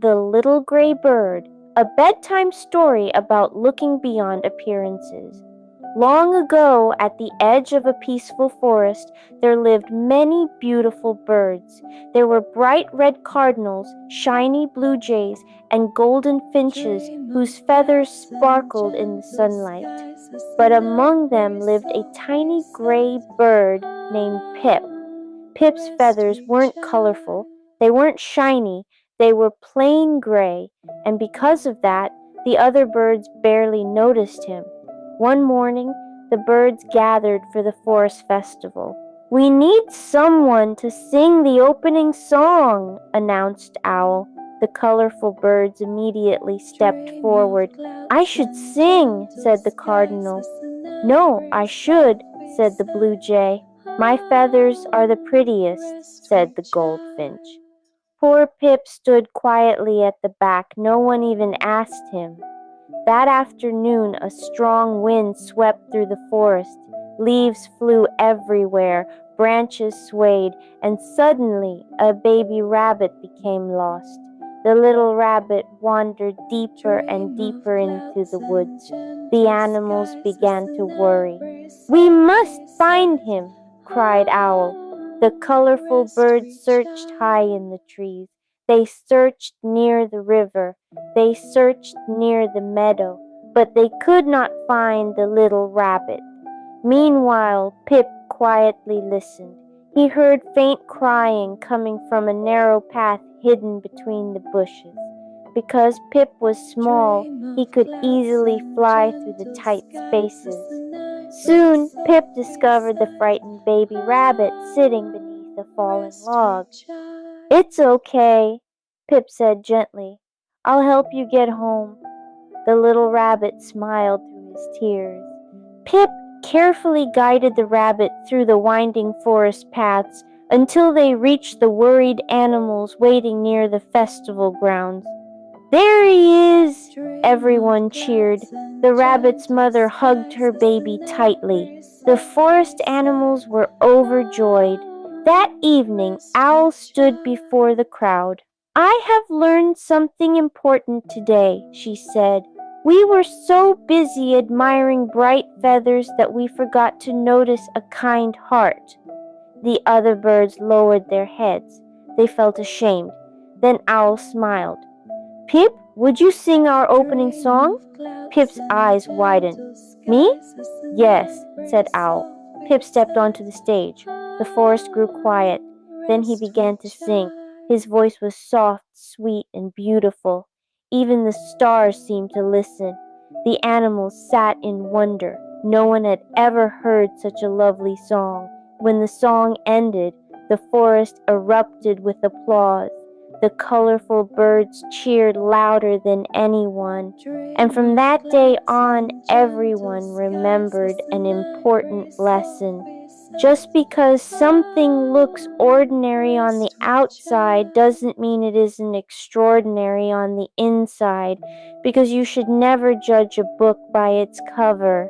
The Little Gray Bird, a bedtime story about looking beyond appearances. Long ago, at the edge of a peaceful forest, there lived many beautiful birds. There were bright red cardinals, shiny blue jays, and golden finches whose feathers sparkled in the sunlight. But among them lived a tiny gray bird named Pip. Pip's feathers weren't colorful, they weren't shiny, they were plain gray, and because of that, the other birds barely noticed him. One morning, the birds gathered for the forest festival. "We need someone to sing the opening song," announced Owl. The colorful birds immediately stepped forward. "I should sing," said the cardinal. "No, I should," said the blue jay. "My feathers are the prettiest," said the goldfinch. Poor Pip stood quietly at the back. No one even asked him. That afternoon, a strong wind swept through the forest. Leaves flew everywhere, branches swayed, and suddenly a baby rabbit became lost. The little rabbit wandered deeper and deeper into the woods. The animals began to worry. "We must find him," cried Owl. The colorful birds searched high in the trees. They searched near the river. They searched near the meadow, but they could not find the little rabbit. Meanwhile, Pip quietly listened. He heard faint crying coming from a narrow path hidden between the bushes. Because Pip was small, he could easily fly through the tight spaces. Soon, Pip discovered the frightened baby rabbit sitting beneath a fallen log. "It's okay," Pip said gently. "I'll help you get home." The little rabbit smiled through his tears. Pip carefully guided the rabbit through the winding forest paths until they reached the worried animals waiting near the festival grounds. "There he is!" Everyone cheered. The rabbit's mother hugged her baby tightly. The forest animals were overjoyed. That evening, Owl stood before the crowd. "I have learned something important today," she said. "We were so busy admiring bright feathers that we forgot to notice a kind heart." The other birds lowered their heads. They felt ashamed. Then Owl smiled. "Pip, would you sing our opening song?" Pip's eyes widened. "Me?" "Yes," said Owl. Pip stepped onto the stage. The forest grew quiet. Then he began to sing. His voice was soft, sweet, and beautiful. Even the stars seemed to listen. The animals sat in wonder. No one had ever heard such a lovely song. When the song ended, the forest erupted with applause. The colorful birds cheered louder than anyone, and from that day on, everyone remembered an important lesson. Just because something looks ordinary on the outside doesn't mean it isn't extraordinary on the inside, because you should never judge a book by its cover.